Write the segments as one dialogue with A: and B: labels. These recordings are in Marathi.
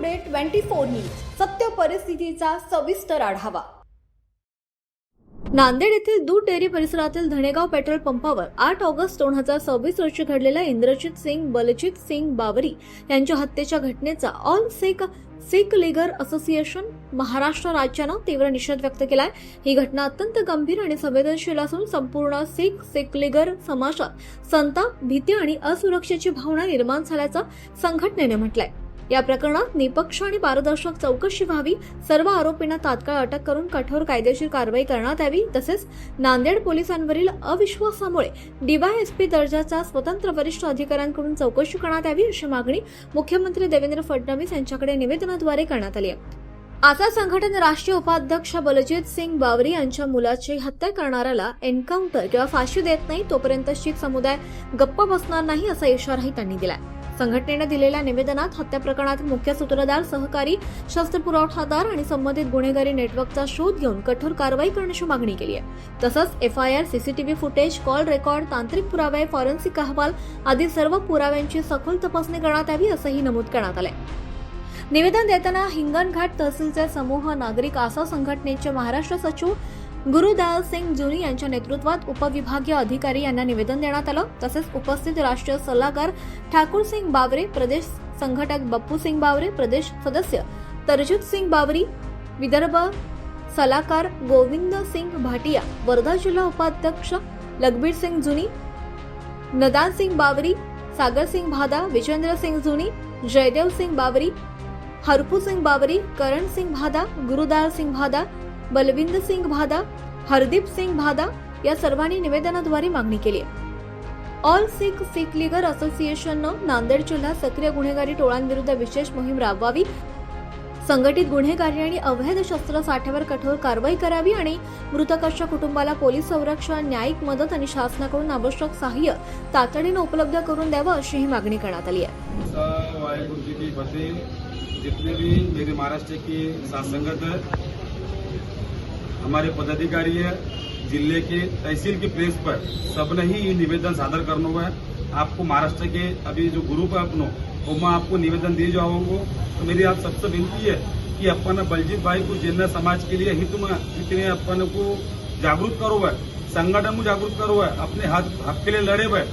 A: टुडे 24 न्यूज सत्य परिस्थितीचा सविस्तर आढावा। नांदेड येथील दूध डेअरी परिसरातील धनेगाव पेट्रोल पंपावर 8 ऑगस्ट 2026 रोजी घडलेल्या इंद्रजित सिंग बलजीत सिंग बावरी यांच्या हत्येच्या घटनेचा ऑल सिख लीगर असोसिएशन महाराष्ट्र राज्यानं तीव्र निषेध व्यक्त केलाय। ही घटना अत्यंत गंभीर आणि संवेदनशील असून संपूर्ण सिख लीगर समाजात संताप, भीती आणि असुरक्षेची भावना निर्माण झाल्याचं संघटनेने म्हटलंय। या प्रकरणात निपक्ष आणि पारदर्शक चौकशी व्हावी, सर्व आरोपींना तात्काळ अटक करून कठोर कायदेशीर कारवाई करण्यात यावी, तसेच नांदेड पोलिसांवरील अविश्वासामुळे डीवायएसपी दर्जाच्या स्वतंत्र वरिष्ठ अधिकाऱ्यांकडून चौकशी करण्यात यावी अशी मागणी मुख्यमंत्री देवेंद्र फडणवीस यांच्याकडे निवेदनाद्वारे करण्यात आली आहे। आझाद संघटन राष्ट्रीय उपाध्यक्ष बलजीत सिंग बावरी यांच्या मुलाची हत्या करणाऱ्याला एन्काउंटर किंवा फाशी देत नाही तोपर्यंत शीख समुदाय गप्प बसणार नाही असा इशाराही त्यांनी दिलाय। संघटनेने दिलेल्या निवेदनात हत्या प्रकरणातील मुख्य सूत्रधार, सहकारी, शस्त्र पुरवठादार आणि संबंधित गुन्हेगारी नेटवर्कचा शोध घेऊन कठोर कारवाई करण्याची मागणी केली आहे। तसंच FIR, CCTV footage, call record, तांत्रिक पुरावे, फॉरेन्सिक अहवाल आदी सर्व पुराव्यांची सखोल तपासणी करण्यात यावी असंही नमूद करण्यात आलंय। निवेदन देताना हिंगणघाट तहसीलचे समूह नागरिक आशा संघटनेचे महाराष्ट्र सचिव गुरुदयाल सिंग जुनी यांच्या नेतृत्वात उपविभागीय अधिकारी यांना निवेदन देण्यात आलं। तसेच उपस्थित राष्ट्रीय सल्लागार ठाकूर सिंग बावरे, प्रदेश संघटक बप्पू सिंग बावरे, प्रदेश सदस्य तरजीत सिंग बावरी, विदर्भ सलाहकार गोविंद सिंग भाटिया, वर्धा जिल्हा उपाध्यक्ष लखबीर सिंग जुनी, नदान सिंग बावरी, सागर सिंग भादा, विजेंद्र सिंग जुनी, जयदेव सिंग बावरी, हरपू सिंग बावरी, करण सिंग भादा, गुरुदयाल सिंग भादा, बलविंद सिंग भादा, हरदीप सिंग भादा या सर्वांनी निवेदनाद्वारे मागणी केली आहे। ऑल सिख लीगर असोसिएशननं नांदेड जिल्ह्यात सक्रिय गुन्हेगारी टोळांविरुद्ध विशेष मोहीम राबवावी, संघटित गुन्हेगारी आणि अवैध शस्त्र साठ्यावर कठोर कारवाई करावी आणि मृतकाच्या कुटुंबाला पोलीस संरक्षण, न्यायिक मदत आणि शासनाकडून आवश्यक सहाय्य तातडीने उपलब्ध करून द्यावं अशी ही मागणी करण्यात आली आहे।
B: जितने भी मेरे महाराष्ट्र की साथ संगत है, हमारे पदाधिकारी है, जिले के तहसील की प्लेस पर सबने ही ये निवेदन सादर करना हुआ है। आपको महाराष्ट्र के अभी जो ग्रुप है अपनों वो मैं आपको निवेदन दे जाऊंगा। तो मेरी आप सबसे विनती है कि अपन बलजीत भाई को जिन्ना समाज के लिए हित में इतने अपन को जागरूक करो है, संगठन को जागरूक करो है, अपने हक के लिए लड़े हुए।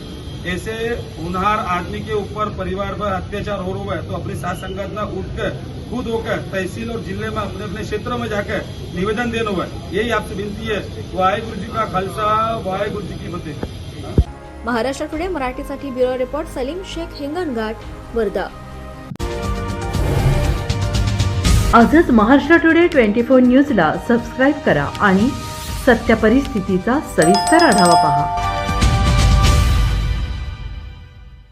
B: ऐसे होनहार आदमी के ऊपर परिवार पर अत्याचार हो रहा है तो अपनी साथ संगत न उठकर खुद होकर तहसील और जिले में अपने अपने क्षेत्र में जाकर निवेदन देना हुआ है। यही आपसे विनती है। वाहेगुरु जी का खालसा, वाहेगुरु जी की फतेह।
A: महाराष्ट्र टुडे मराठीसाठी ब्युरो रिपोर्ट सलीम शेख, हिंगणघाट, वर्धा।
C: आजच महाराष्ट्र टुडे 24 न्यूजला सबस्क्राईब करा आणि सत्य परिस्थितीचा सविस्तर आढावा पहा।